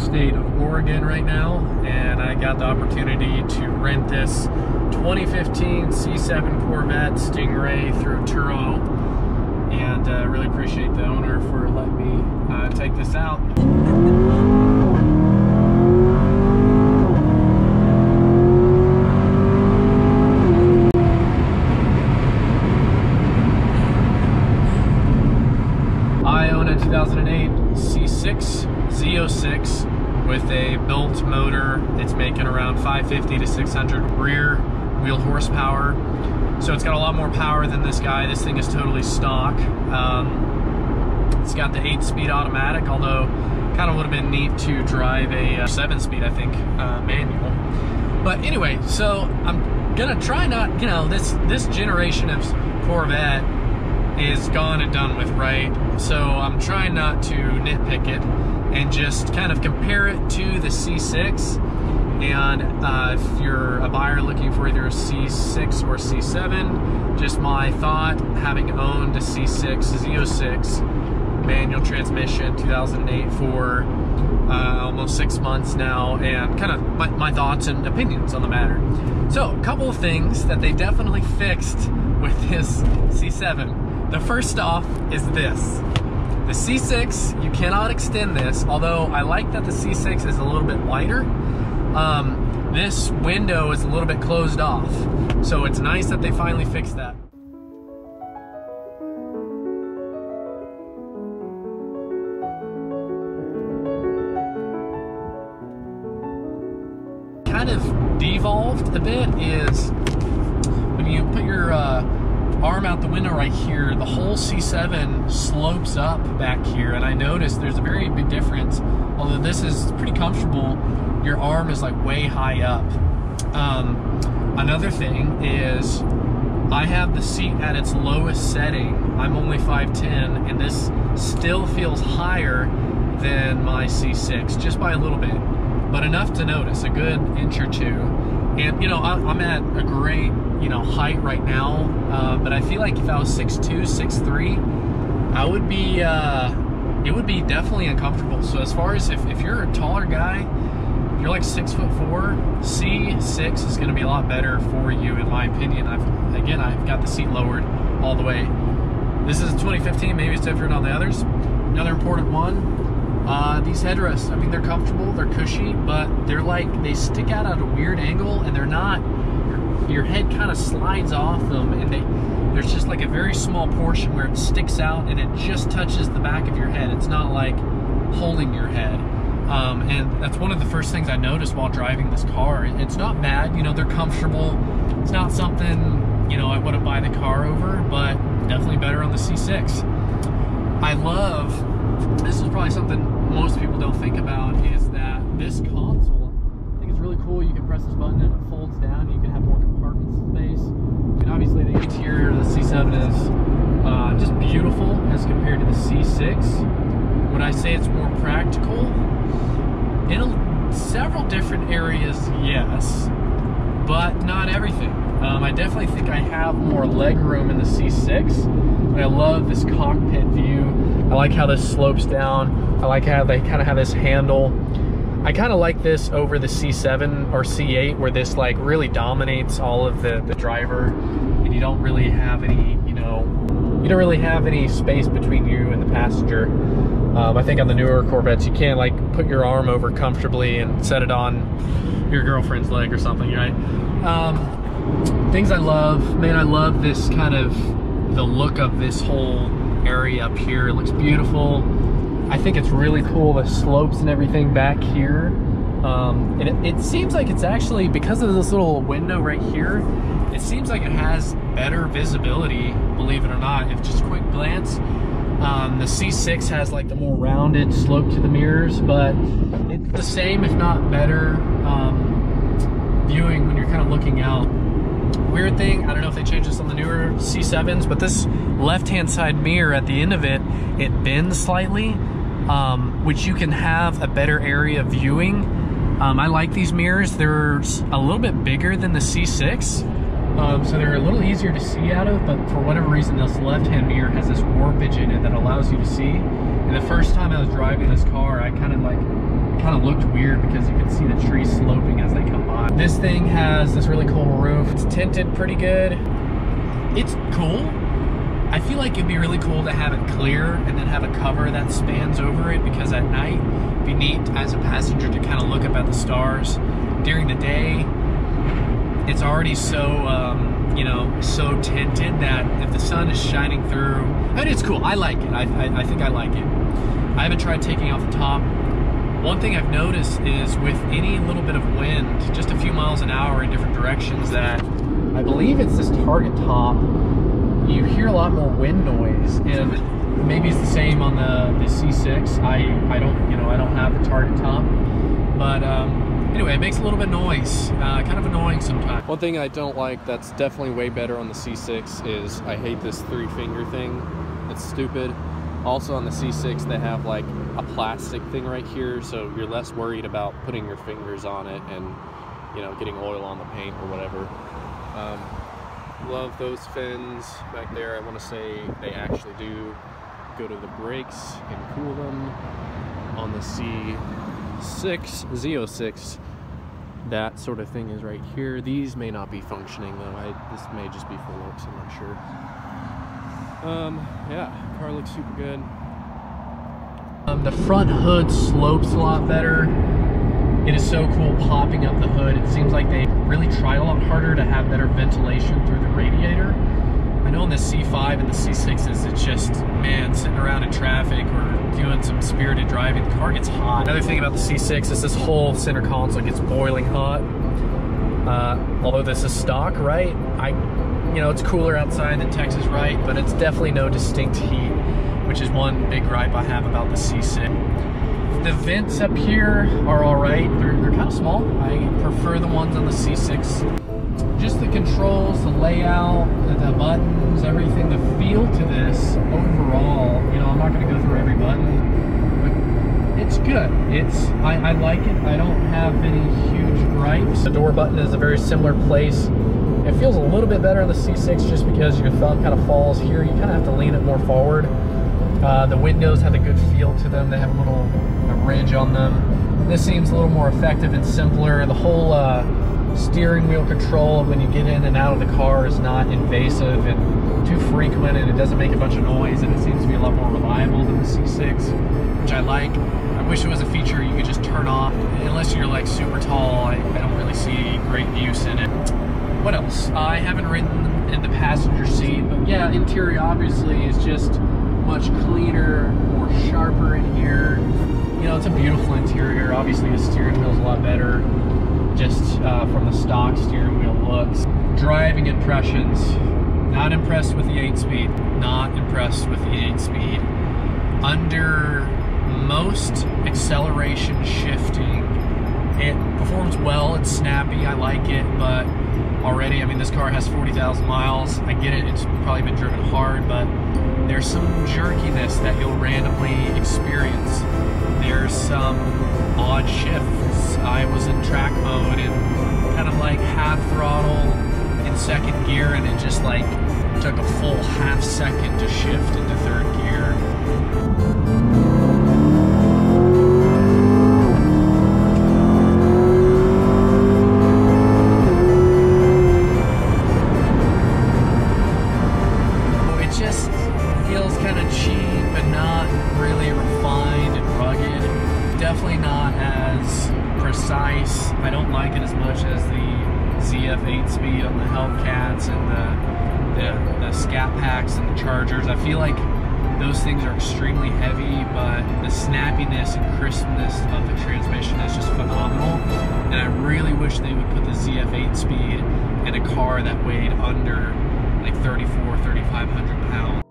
state of Oregon right now, and I got the opportunity to rent this 2015 C7 Corvette Stingray through Turo, and really appreciate the owner for letting me take this out. I own a 2008 C6 Z06 with a built motor. It's making around 550 to 600 rear wheel horsepower. So it's got a lot more power than this guy. This thing is totally stock. It's got the 8-speed automatic, although kind of would have been neat to drive a 7-speed, I think, manual. But anyway, so I'm gonna try not, you know, this generation of Corvette is gone and done with, right? So I'm trying not to nitpick it and just kind of compare it to the C6. And if you're a buyer looking for either a C6 or C7, just my thought, having owned a C6 Z06 manual transmission 2008 for almost 6 months now, and kind of my thoughts and opinions on the matter. So a couple of things that they definitely fixed with this C7. The first off is this. The C6, you cannot extend this, although I like that the C6 is a little bit wider. This window is a little bit closed off, so it's nice that they finally fixed that. Kind of devolved a bit is when you put your arm out the window right here, the whole C7 slopes up back here, and I noticed there's a very big difference. Although this is pretty comfortable, your arm is like way high up. Another thing is I have the seat at its lowest setting. I'm only 5'10", and this still feels higher than my C6, just by a little bit, but enough to notice, a good inch or two. And you know, I'm at a great, you know, height right now, but I feel like if I was 6'2", 6'3", I would be, it would be definitely uncomfortable. So as far as if you're a taller guy, you're like 6'4", C6 is gonna be a lot better for you, in my opinion. I've got the seat lowered all the way. This is a 2015, maybe it's different on the others. Another important one, these headrests, I mean, they're comfortable, they're cushy, but they're like, they stick out at a weird angle, and they're not, your head kind of slides off them, and there's just like a very small portion where it sticks out and it just touches the back of your head. It's not like holding your head. And that's one of the first things I noticed while driving this car. It's not bad, you know, they're comfortable. It's not something, you know, I wouldn't buy the car over, but definitely better on the C6. I love, this is probably something most people don't think about, is that this console, I think it's really cool. You can press this button and it folds down. You can have more compartment space. And obviously the interior of the C7 is just beautiful as compared to the C6. Would I say it's more practical? In several different areas, yes, but not everything. I definitely think I have more leg room in the C6, but I love this cockpit view. I like how this slopes down. I like how they kind of have this handle. I kind of like this over the C7 or C8, where this like really dominates all of the driver, and you don't really have any, you know, you don't really have any space between you and the passenger. I think on the newer Corvettes, you can't like put your arm over comfortably and set it on your girlfriend's leg or something, right? Things I love, man, I love this kind of, the look of this whole area up here. It looks beautiful. I think it's really cool, the slopes and everything back here. And it seems like it's actually, because of this little window right here, it seems like it has better visibility, believe it or not, if just a quick glance. The C6 has like the more rounded slope to the mirrors, but it's the same, if not better, viewing when you're kind of looking out. Weird thing, I don't know if they changed this on the newer C7s, but this left-hand side mirror at the end of it, it bends slightly, which you can have a better area viewing. I like these mirrors. They're a little bit bigger than the C6, so they're a little easier to see out of, but for whatever reason, this left-hand mirror has this warpage in it that allows you to see. And the first time I was driving this car, I kind of like kind of looked weird because you could see the trees sloping as they come by. This thing has this really cool roof. It's tinted pretty good. It's cool. I feel like it'd be really cool to have it clear and then have a cover that spans over it, because at night it'd be neat as a passenger to kind of look up at the stars. During the day, it's already so, you know, so tinted that if the sun is shining through, I mean, it's cool. I like it. I think I like it. I haven't tried taking off the top. One thing I've noticed is with any little bit of wind, just a few miles an hour in different directions, that I believe it's this target top, you hear a lot more wind noise, and maybe it's the same on the C6. I don't, you know, I don't have the target top, but anyway, it makes a little bit of noise, kind of annoying sometimes. One thing I don't like that's definitely way better on the C6 is I hate this 3-finger thing. It's stupid. Also on the C6 they have like a plastic thing right here, so you're less worried about putting your fingers on it and, you know, getting oil on the paint or whatever. Love those fins back there. I want to say they actually do go to the brakes and cool them. On the C6 Z06, that sort of thing is right here. These may not be functioning though. This may just be for looks, I'm not sure. Yeah, car looks super good. The front hood slopes a lot better. It is so cool popping up the hood. It seems like they really tried a lot harder to have better ventilation through the radiator. I know in the C5 and the C6s, it's just, man, sitting around in traffic or doing some spirited driving, the car gets hot. Another thing about the C6 is this whole center console gets boiling hot. Although this is stock, right? You know, it's cooler outside than Texas, right? But it's definitely no distinct heat, which is one big gripe I have about the C6. The vents up here are all right. They're kind of small. I prefer the ones on the C6. Just the controls, the layout, the buttons, everything, the feel to this overall, you know, I'm not going to go through every button, but it's good. I like it. I don't have any huge gripes. The door button is a very similar place. It feels a little bit better on the C6 just because your thumb kind of falls here. You kind of have to lean it more forward. The windows have a good feel to them. They have a little ridge on them. This seems a little more effective and simpler. The whole steering wheel control when you get in and out of the car is not invasive and too frequent, and it doesn't make a bunch of noise, and it seems to be a lot more reliable than the C6, which I like. I wish it was a feature you could just turn off. Unless you're like super tall, I don't really see great use in it. What else? I haven't ridden in the passenger seat, but yeah, interior obviously is just much cleaner, more sharper in here. You know, it's a beautiful interior. Obviously the steering wheel's a lot better, just from the stock steering wheel looks. Driving impressions, not impressed with the 8-speed, not impressed with the 8-speed. Under most acceleration shifting, it performs well, it's snappy, I like it, but already, I mean, this car has 40,000 miles. I get it, it's probably been driven hard, but there's some jerkiness that you'll randomly experience. There's some odd shifts. I was in track mode and kind of like half throttle in second gear, and it just like took a full half second to shift into third gear. Definitely not as precise. I don't like it as much as the ZF 8-speed on the Hellcats and the Scat Packs and the Chargers. I feel like those things are extremely heavy, but the snappiness and crispness of the transmission is just phenomenal. And I really wish they would put the ZF 8-speed in a car that weighed under like 3,500 pounds.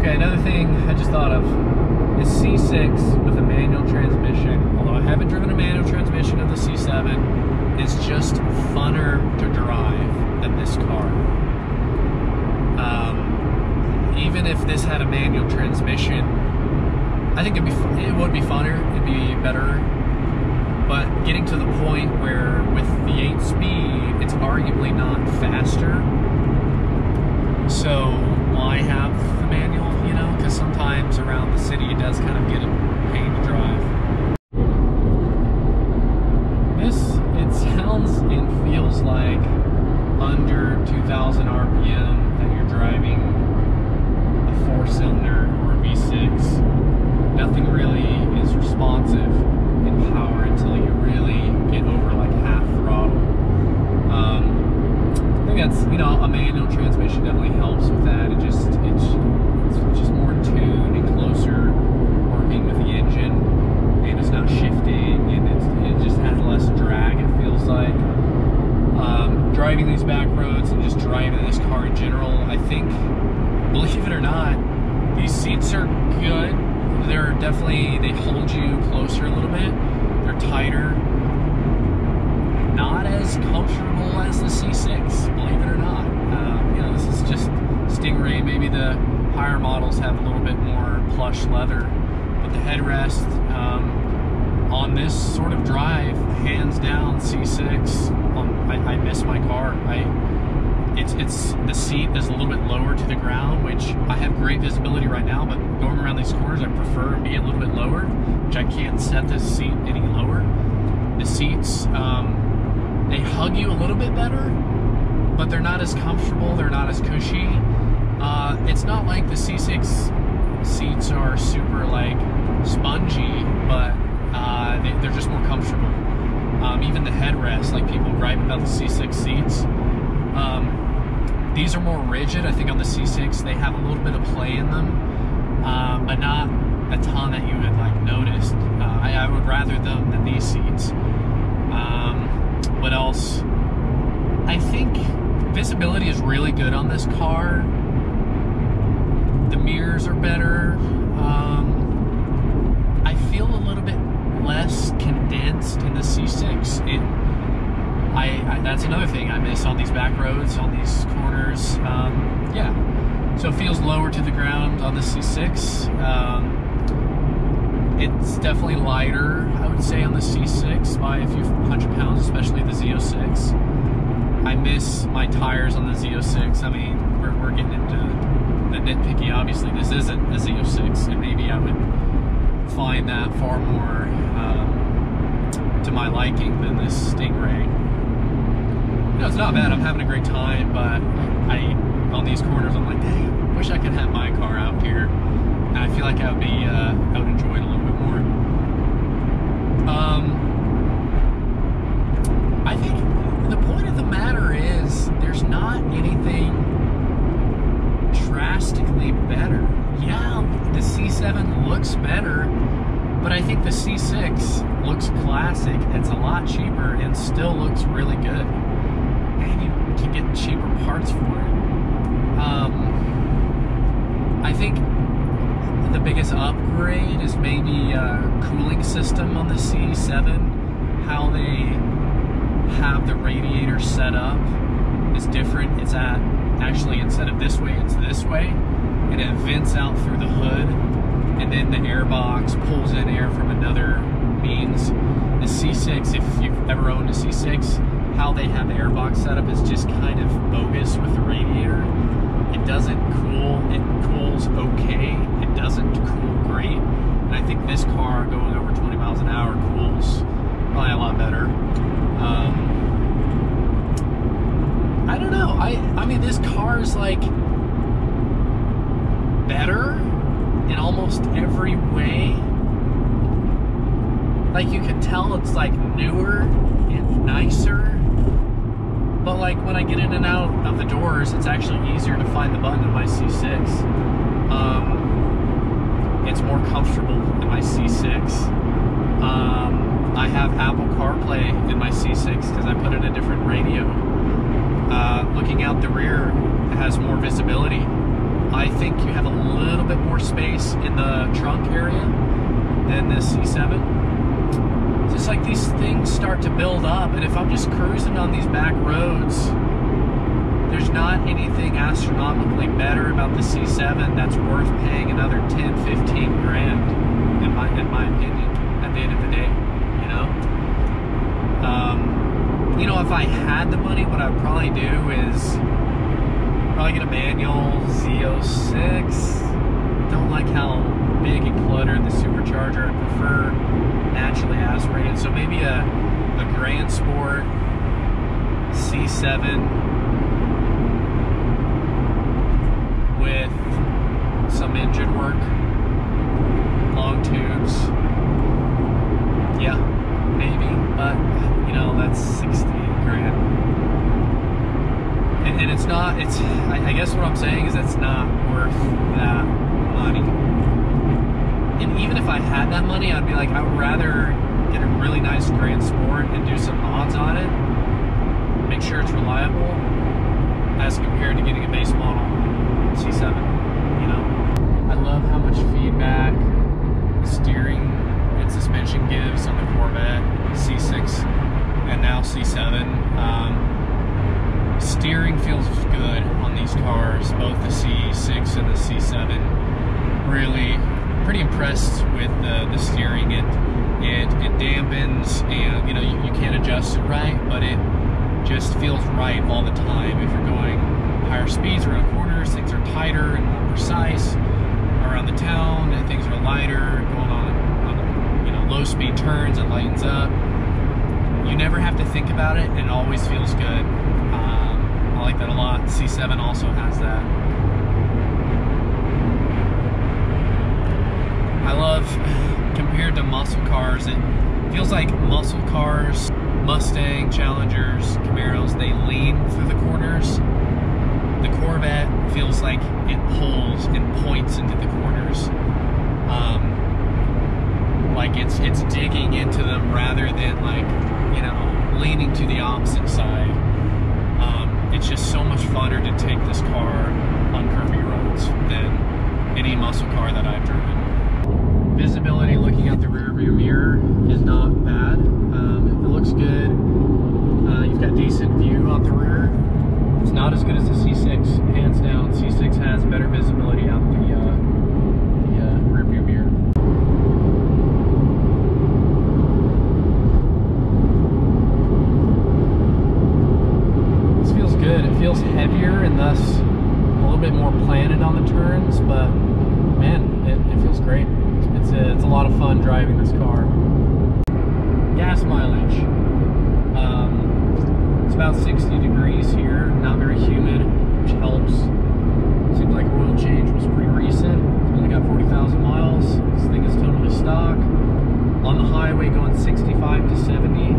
Okay, another thing I just thought of is C6 with a manual transmission. Although I haven't driven a manual transmission of the C7, it's just funner to drive than this car. Even if this had a manual transmission, I think it would be funner, it'd be better. But getting to the point where with the 8-speed, it's arguably not faster. So why have the manual, you know? Because sometimes around the city it does kind of get a pain to drive. It sounds and feels like under 2,000 RPM that you're driving a 4-cylinder or a V6. Nothing really is responsive in power until you really get over like half throttle. I think that's, you know, a manual transmission definitely helps with that. It's just more in tune and closer working with the engine, and it's not shifting, and it just has less drag, it feels like. Driving these back roads and just driving this car in general, I think, believe it or not, these seats are good. They're definitely, they hold you closer a little bit. They're tighter. Not as comfortable as the C6, believe it or not. You know, this is just Stingray. Maybe the higher models have a little bit more plush leather, but the headrest on this sort of drive, hands down, C6. I miss my car. It's the seat is a little bit lower to the ground, which I have great visibility right now, but going around these corners, I prefer to be a little bit lower, which I can't set this seat any lower. The seats, they hug you a little bit better, but they're not as comfortable, they're not as cushy. It's not like the C6 seats are super like spongy, but they're just more comfortable. Even the headrest, like people gripe about the C6 seats. These are more rigid. I think on the C6 they have a little bit of play in them, but not a ton that you would like notice. I would rather them than these seats. What else? I think visibility is really good on this car. The mirrors are better. I feel a little bit less condensed in the C6. That's another thing I miss on these back roads, on these corners. Yeah, so it feels lower to the ground on the C6. It's definitely lighter, I would say, on the C6 by a few hundred pounds, especially the Z06. I miss my tires on the Z06. I mean, we're getting into the nitpicky. Obviously, this isn't a Z06, and maybe I would find that far more to my liking than this Stingray. You know, it's not bad. I'm having a great time, but on these corners, I'm like, dang, I wish I could have my car out here. And I feel like I would enjoy it a little bit more. I think the point of the matter is there's not anything drastically better. Yeah, the C7 looks better, but I think the C6 looks classic. It's a lot cheaper and still looks really good. And you can get cheaper parts for it. I think the biggest upgrade is maybe cooling system on the C7. How they have the radiator set up is different. It's actually, instead of this way, it's this way, and it vents out through the hood, and then the airbox pulls in air from another means. The C6, if you've ever owned a C6, how they have the airbox set up is just kind of bogus with the radiator. It doesn't cool. It cools okay. It doesn't cool great. And I think this car going over 20 miles an hour cools probably a lot better. I don't know. I mean, this car is like better in almost every way. Like, you can tell it's like newer and nicer. But like when I get in and out of the doors, it's actually easier to find the button in my C6. It's more comfortable in my C6. I have Apple CarPlay in my C6 because I put in a different radio. Looking out the rear, it has more visibility. I think you have a little bit more space in the trunk area than this C7. It's just like these things start to build up, and if I'm just cruising on these back roads, there's not anything astronomically better about the C7 that's worth paying another 10, 15 grand, in my opinion, at the end of the day, you know? You know, if I had the money, what I'd probably do is probably get a manual Z06. Don't like how big and cluttered the supercharger. I prefer naturally aspirated. So maybe a Grand Sport C7 with some engine work, long tubes. Yeah, maybe, but you know, that's 60 grand. And it's not, I guess what I'm saying is it's not worth that money. And even if I had that money, I'd be like, I would rather get a really nice Grand Sport and do some mods on it, make sure it's reliable, as compared to getting a base model C7, you know? I love how much feedback steering and suspension gives on the Corvette C6 and now C7. Steering feels good on these cars, both the C6 and the C7. Really pretty impressed with the steering. It dampens, and you know, you can't adjust it right, but it just feels right all the time. If you're going higher speeds around corners, things are tighter and more precise. Around the town, and things are lighter. Going on you know, low speed turns, it lightens up. You never have to think about it, and it always feels good. I like that a lot. C7 also has that. I love, compared to muscle cars, it feels like muscle cars, Mustang, Challengers, Camaros, they lean through the corners. The Corvette feels like it pulls and points into the corners. Like it's digging into them rather than, like, you know, leaning to the opposite side. It's just so much funner to take this car on curvy roads than any muscle car that I've driven. Visibility looking out the rear view mirror is not bad. It looks good. You've got decent view out the rear. It's not as good as the C6, hands down. C6 has better visibility out the rear view mirror. This feels good. It feels heavier and thus a little bit more planted on the turns, but man, it feels great. It's a lot of fun driving this car. Gas mileage. It's about 60 degrees here, not very humid, which helps. Seems like oil change was pretty recent. It's only got 40,000 miles. This thing is totally stock. On the highway going 65 to 70,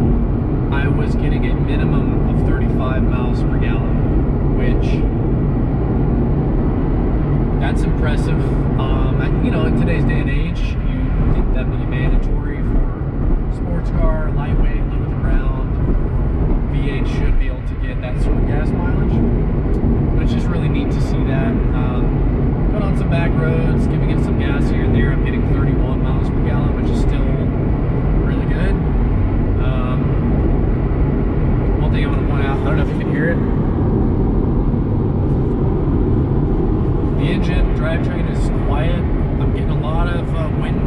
I was getting a minimum of 35 miles per gallon, which, that's impressive. You know, in today's day and age, you think that'd be mandatory for sports car, lightweight, low to the ground. V8 should be able to get that sort of gas mileage, but it's just really neat to see that. Going on some back roads, giving it some gas here and there, I'm getting 31 miles per gallon, which is still really good. One thing I want to point out, I don't know if you can hear it. The engine drivetrain is quiet. I'm getting a lot of wind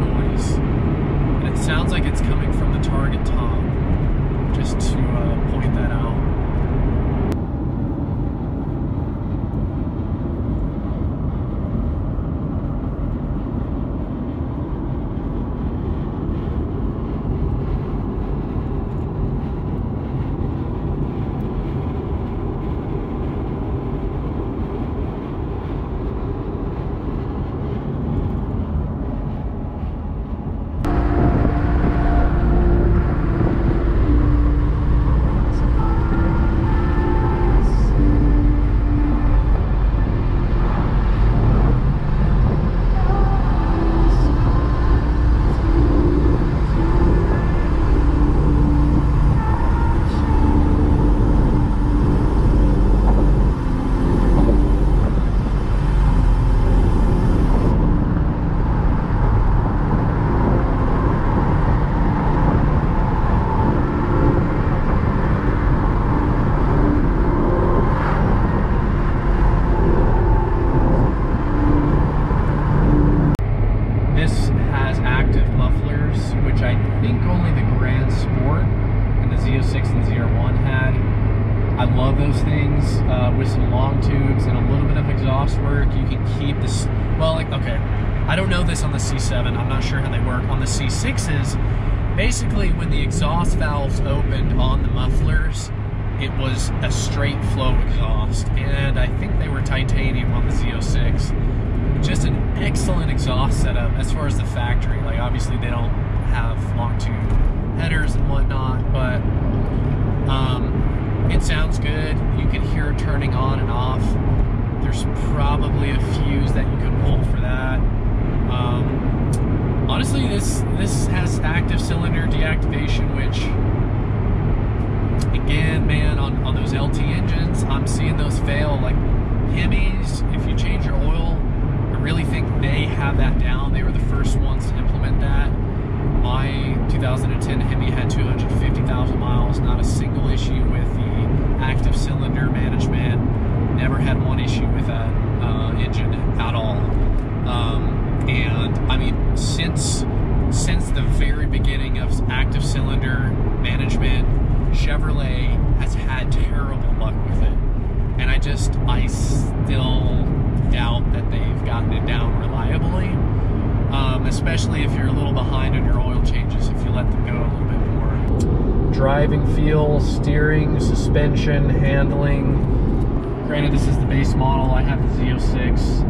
Z06 and ZR1 had. I love those things with some long tubes and a little bit of exhaust work. You can keep this, well, like, okay, I don't know this on the C7. I'm not sure how they work. On the C6s, basically when the exhaust valves opened on the mufflers, it was a straight flow exhaust. And I think they were titanium on the Z06. Just an excellent exhaust setup as far as the factory. Like, obviously they don't have long tube headers and whatnot, but it sounds good. You can hear it turning on and off. There's probably a fuse that you can pull for that. Honestly, this has active cylinder deactivation, which, again, man, on those LT engines, I'm seeing those fail. Like Hemis, if you change your oil, I really think they have that down. They were the first ones to implement that. My 2010 Hemi had 250,000 miles, not a single issue with the active cylinder management. Never had one issue with that engine at all. And I mean, since the very beginning of active cylinder management, Chevrolet has had terrible luck with it. And I still doubt that they've gotten it down reliably. Especially if you're a little behind on your oil changes, if you let them go a little bit more. Driving feel, steering, suspension, handling. Granted, this is the base model. I have the Z06.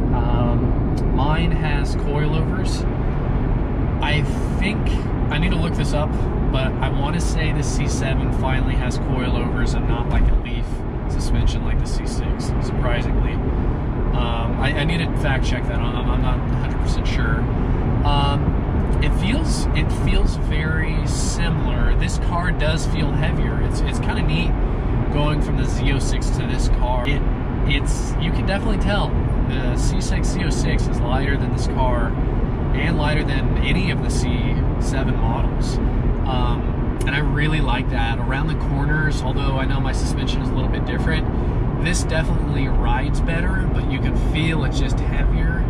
Mine has coilovers. I think, I need to look this up, but I want to say the C7 finally has coilovers and not like a leaf suspension like the C6, surprisingly. I need to fact check that. I'm not 100% sure. It feels very similar. This car does feel heavier. It's kind of neat going from the Z06 to this car. You can definitely tell the C6 Z06 is lighter than this car and lighter than any of the C7 models. And I really like that. Around the corners, although I know my suspension is a little bit different, this definitely rides better, but you can feel it's just heavier.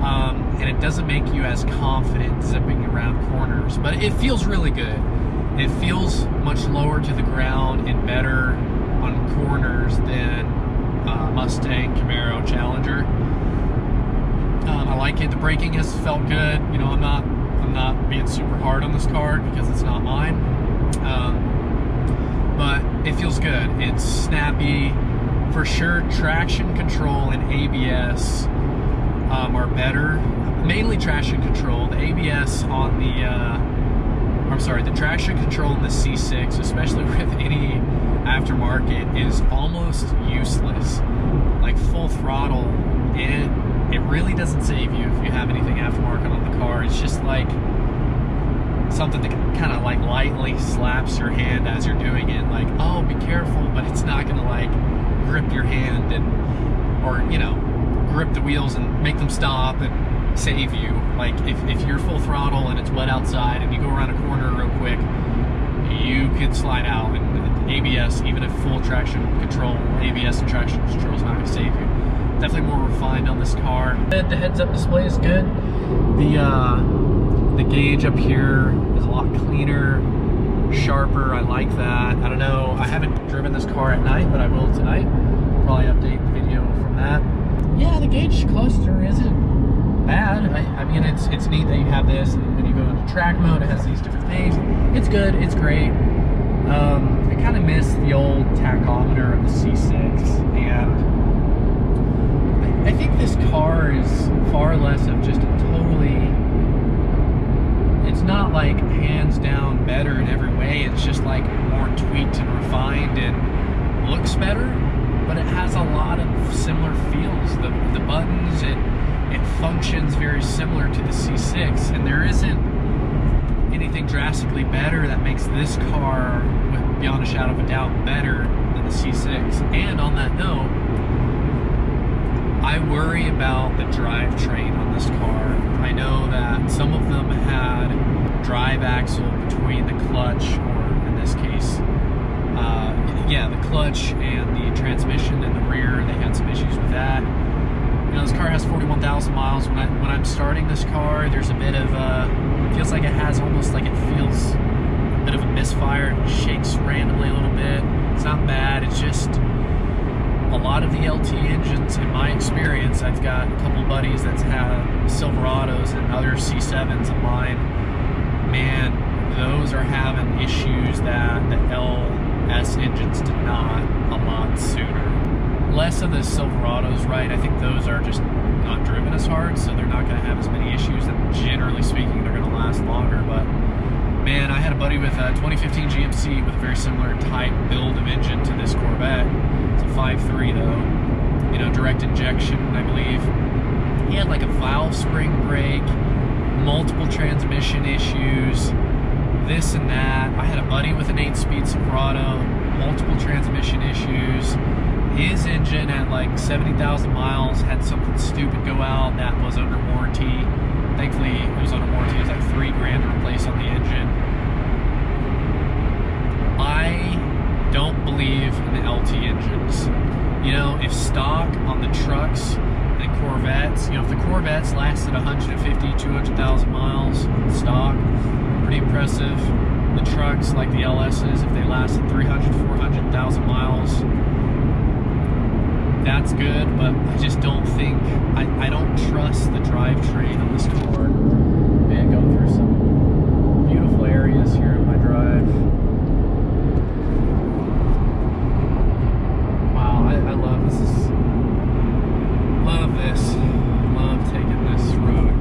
And it doesn't make you as confident zipping around corners, but it feels really good. It feels much lower to the ground and better on corners than Mustang, Camaro, Challenger. I like it. The braking has felt good. You know, I'm not being super hard on this car because it's not mine. But it feels good. It's snappy. For sure, traction control and ABS are better. Mainly traction control. The ABS on the, the traction control in the C6, especially with any aftermarket, is almost useless. Like full throttle, it really doesn't save you if you have anything aftermarket on the car. It's just like something that kind of like lightly slaps your hand as you're doing it, like, oh, be careful, but it's not gonna like grip your hand or you know, grip the wheels and make them stop and save you. Like if you're full throttle and it's wet outside and you go around a corner real quick, you could slide out, and ABS, even if full traction control, ABS and traction control is not going to save you. Definitely more refined on this car. The heads-up display is good. The gauge up here is a lot cleaner, sharper. I like that. I don't know, I haven't driven this car at night, but I will tonight. Probably update the video from that. Yeah, the gauge cluster isn't bad. I mean, it's neat that you have this, and when you go into track mode, it has these different things. It's good, it's great. I kind of miss the old tachometer of the C6, and I think this car is far less of just a totally, it's not like hands down better in every way, it's just like more tweaked and refined and looks better, but it has a lot of similar feels. The buttons, it functions very similar to the C6, and there isn't anything drastically better that makes this car, beyond a shadow of a doubt, better than the C6. And on that note, I worry about the drivetrain on this car. I know that some of them had drive axle between the clutch, or in this case, the clutch and the transmission in the rear. They had some issues with that. You know, this car has 41,000 miles. When I'm starting this car, there's a bit of feels like it has almost like it feels a bit of a misfire. It shakes randomly a little bit. It's not bad. It's just a lot of the LT engines, in my experience, I've got a couple buddies that have Silverados and other C7s of mine. Man, those are having issues that the LS engines did not a lot sooner. Less of the Silverados, right? I think those are just not driven as hard, so they're not going to have as many issues, and generally speaking, they're going to last longer. But man, I had a buddy with a 2015 GMC with a very similar type build of engine to this Corvette. It's a 5.3 though, you know, direct injection, I believe. He had like a valve spring break, multiple transmission issues, this and that. I had a buddy with an 8-speed Silverado, multiple transmission issues. His engine at like 70,000 miles had something stupid go out that was under warranty. Thankfully, it was under warranty. It was like $3,000 to replace on the engine. I don't believe in the LT engines. You know, if stock on the trucks and Corvettes, you know, if the Corvettes lasted 150, 200,000 miles stock, pretty impressive. The trucks, like the LSs, if they lasted 300, 400,000 miles, that's good, but I just don't think, I don't trust the drivetrain on this car. Man, going through some beautiful areas here in my drive. Wow, I love this. Love this. Love taking this road.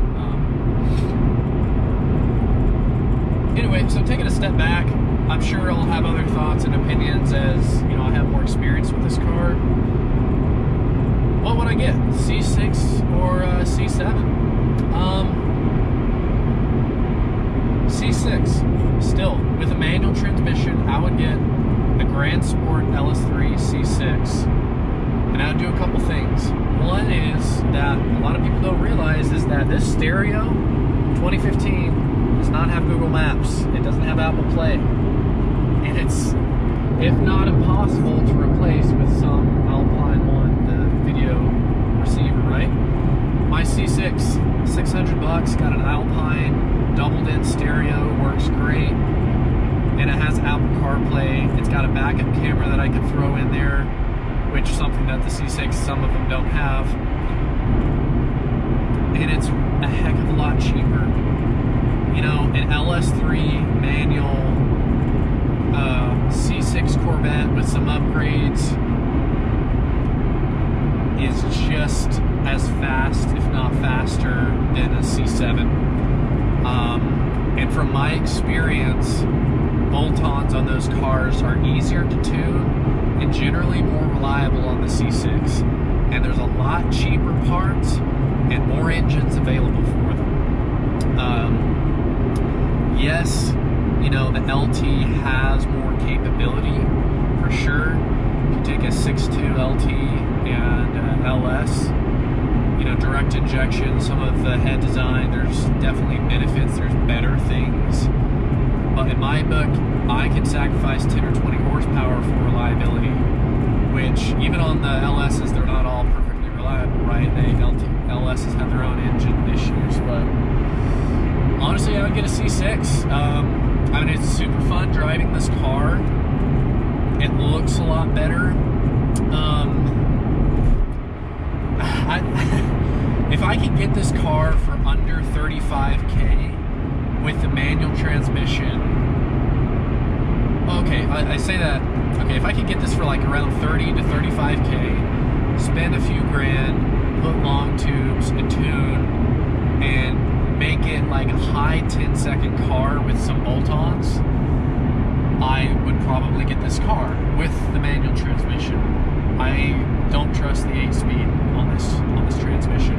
Anyway, so taking a step back, I'm sure I'll have other thoughts and opinions as, you know, I have more experience with this car. What would I get? C6 or C7? C6. Still, with a manual transmission, I would get a Grand Sport LS3 C6. And I would do a couple things. One is that a lot of people don't realize is that this stereo, 2015, does not have Google Maps. It doesn't have Apple Play. And it's, if not impossible, to replace with some Alpine One, the video receiver, right? My C6, $600, got an Alpine doubled-in stereo, works great, and it has Apple CarPlay. It's got a backup camera that I can throw in there, which is something that the C6, some of them don't have, and it's a heck of a lot cheaper. You know, an LS3 manual C6 Corvette with some upgrades is just as fast, if not faster, than a C7. And from my experience, bolt-ons on those cars are easier to tune and generally more reliable on the C6. And there's a lot cheaper parts and more engines available for them. Yes, you know, the LT has more capability, for sure. If you take a 6.2 LT and LS, you know, direct injection, some of the head design, there's definitely benefits, there's better things. But in my book, I can sacrifice 10 or 20 horsepower for reliability, which even on the LSs, they're not all perfectly reliable, right? LSs have their own engine issues, but honestly, I would get a C6. I mean, it's super fun driving this car. It looks a lot better. If I could get this car for under 35K with the manual transmission, okay, I say that, okay, if I could get this for like around 30 to 35K, spend a few grand, put long tubes, a tune, and make it like a high 10-second car with some bolt-ons, I would probably get this car with the manual transmission. I don't trust the 8-speed on this transmission.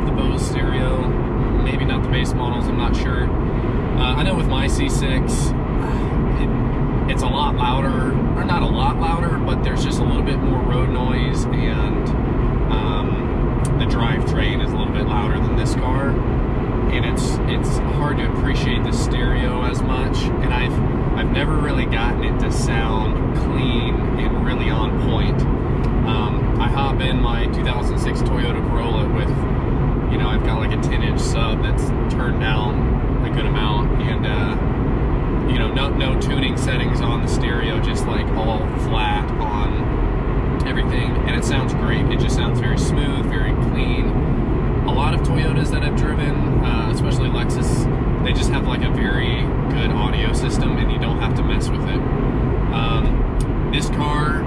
have the Bose stereo. Maybe not the base models, I'm not sure. I know with my C6, it's a lot louder, or not a lot louder, but there's just a little bit more road noise, and the drivetrain is a little bit louder than this car, and it's hard to appreciate the stereo as much, and I've never really gotten it to sound clean and really on point. I hop in my 2006 Toyota Corolla with, you know, I've got like a 10-inch sub that's turned down a good amount, and you know, no tuning settings on the stereo, just like all flat on everything, and it sounds great. It just sounds very smooth, very clean. A lot of Toyotas that I've driven, especially Lexus, they just have like a very good audio system, and you don't have to mess with it. This car,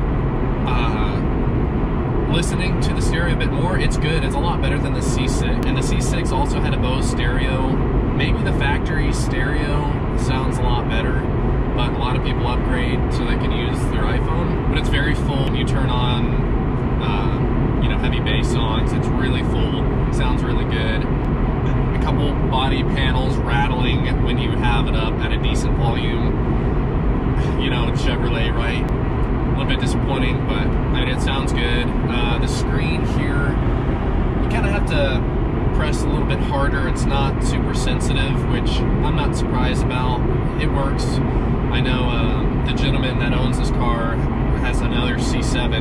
listening to the stereo a bit more, it's good. It's a lot better than the C6, and the C6 also had a Bose stereo. Maybe the factory stereo sounds a lot better, but a lot of people upgrade so they can use their iPhone. But it's very full. You turn on, you know, heavy bass songs. It's really full. Sounds really good. A couple body panels rattling when you have it up at a decent volume. You know, Chevrolet, right? A little bit disappointing, but I mean, it sounds good. The screen here, you kind of have to press a little bit harder. It's not super sensitive, which I'm not surprised about. It works. I know the gentleman that owns this car has another C7,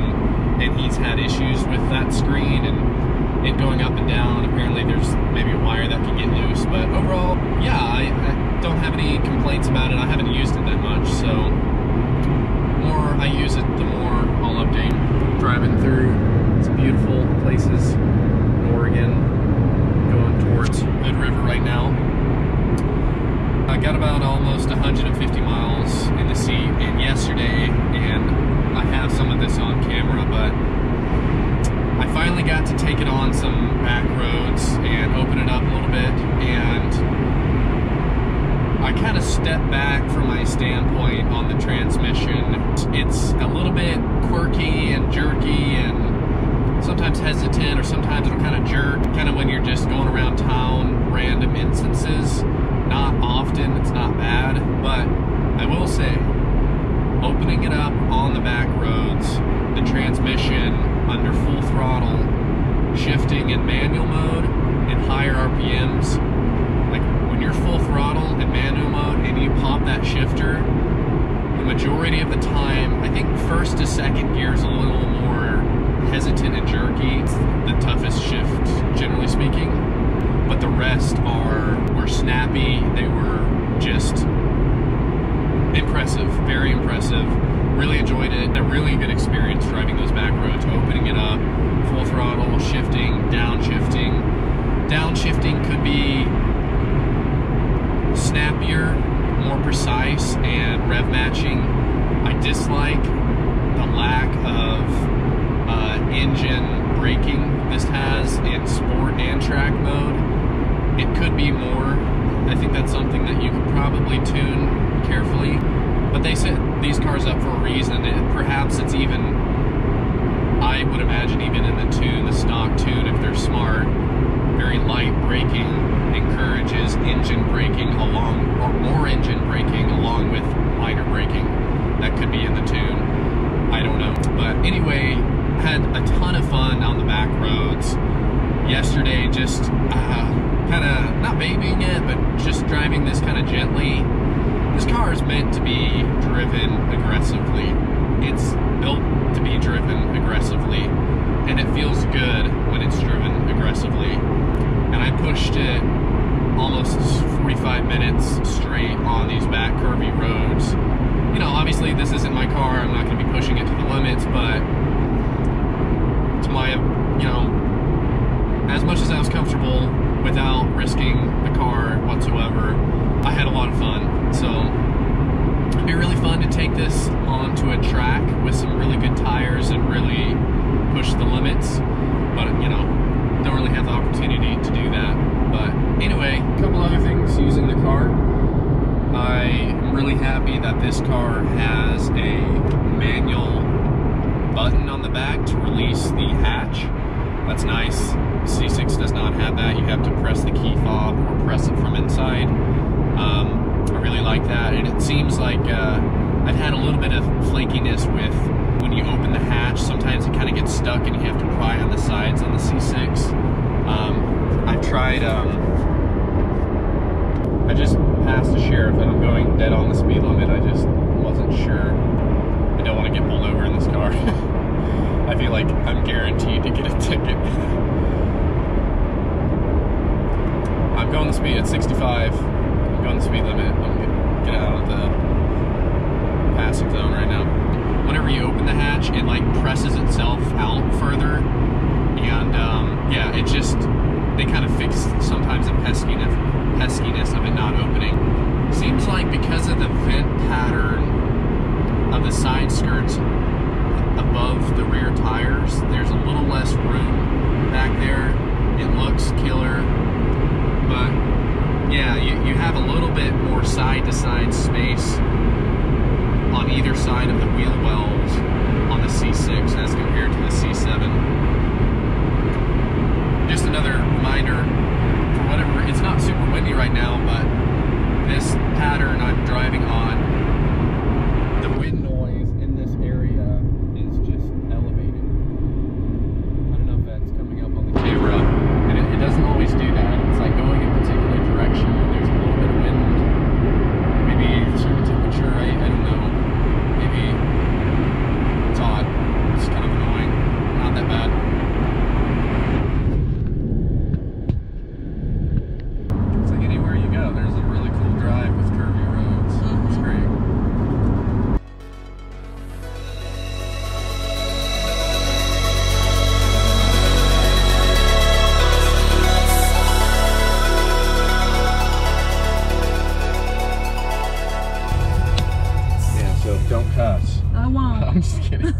and he's had issues with that screen and it going up and down. Apparently there's maybe a wire that can get loose, but overall, yeah, I don't have any complaints about it. I haven't used it that much, so the more I use it, the more I'll update. Driving through some beautiful places in Oregon, going towards Hood River right now. I got about almost 150 miles in the seat, and yesterday, and I have some of this on camera, but I finally got to take it on some back roads and open it up a little bit, and I kind of stepped back from my standpoint on the transmission. It's a little bit quirky and jerky and sometimes hesitant, or sometimes it'll kind of jerk, kind of when you're just going around town, random instances. Not often, it's not bad, but I will say, opening it up on the back roads, the transmission under full throttle, shifting in manual mode and higher RPMs, like when you're full throttle in manual mode and you pop that shifter, the majority of the time, I think first to second gear is a little more hesitant and jerky. It's the toughest shift, generally speaking, but the rest were snappy. They were just impressive, very impressive. Really enjoyed it. A really good experience driving those back roads, opening it up, full throttle, shifting, downshifting. Downshifting could be snappier, more precise, and rev matching. I dislike the lack of engine braking this has in sport and track mode. It could be more. I think that's something that you could probably tune carefully, but they set these cars up for a reason. Perhaps it's even, I would imagine, even in the stock tune, if they're smart, very light braking encourages engine braking along, or more engine braking along with lighter braking. That could be in the tune. I don't know. But anyway, had a ton of fun on the back roads yesterday, just kind of not babying it, but just driving this kind of gently. This car is meant to be driven aggressively. It's built to be driven aggressively, and it feels good when it's driven aggressively. And I pushed it almost 45 minutes straight on these back curvy roads. You know, obviously this isn't my car, I'm not going to be pushing it to the limits, but to my, you know, as much as I was comfortable without risking the car whatsoever, I had a lot of fun. So it'd be really fun to take this onto a track with some really good tires and really push the limits, but you know, don't really have the opportunity to do that. But anyway, a couple other things using the car. I am really happy that this car has a manual button on the back to release the hatch. That's nice. C6 does not have that seems like I've had a little bit of flakiness with when you open the hatch. Sometimes it kind of gets stuck and you have to pry on the sides on the C6. I've tried, I just passed the sheriff and I'm going dead on the speed limit. I just wasn't sure. I don't want to get pulled over in this car. I feel like I'm guaranteed to get a ticket. I'm going the speed at 65. I'm going the speed limit. I'm gonna get out of the passing zone right now. Whenever you open the hatch, it like presses itself out further, and yeah, it just, they kind of fix sometimes the peskiness of it not opening. Seems like because of the vent pattern of the side skirts above the rear tires, there's a little less room back there. It looks killer, but yeah, you have a little bit more side-to-side space on either side of the wheel wells on the C6 as compared to the C7. Just another reminder, for whatever, it's not super windy right now, but this pattern I'm driving on, the wind noise in this area is just elevated. I don't know if that's coming up on the camera, and it doesn't always do that. It's like going in a particular direction when there's a little bit of wind. Maybe a certain temperature, I don't know. Maybe it's odd. It's kind of annoying. Not that bad. It's like anywhere you go, there's a really cool drive with curvy roads. It's great. Yeah, so don't cuss. I won't. I'm just kidding.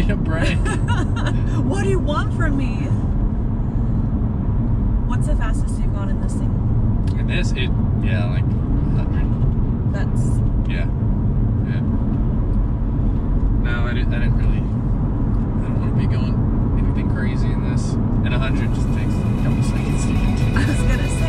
A break. What do you want from me? What's the fastest you've gone in this thing? In this, yeah, like 100. That's... Yeah. No, I didn't really, I don't want to be going anything crazy in this. And 100 just takes a couple seconds to get to. I was gonna say.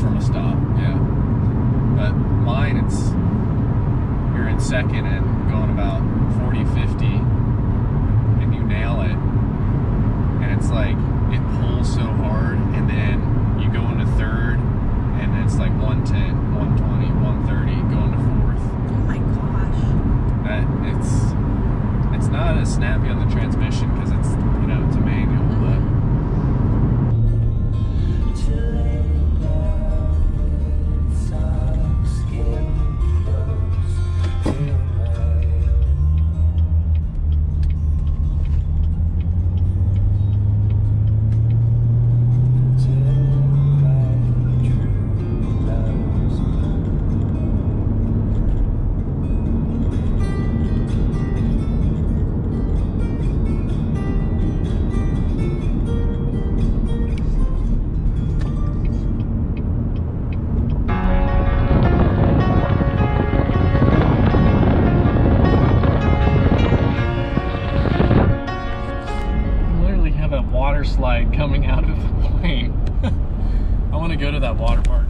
From a stop, yeah. But mine, you're in second and going about 40, 50, and you nail it. And it's like, it pulls so hard, and then you go into third, and it's like 110, 120, 130, going to fourth. Oh my gosh. It's not as snappy on the transmission because it's, you know, it's a manual, but slide coming out of the plane. I want to go to that water park.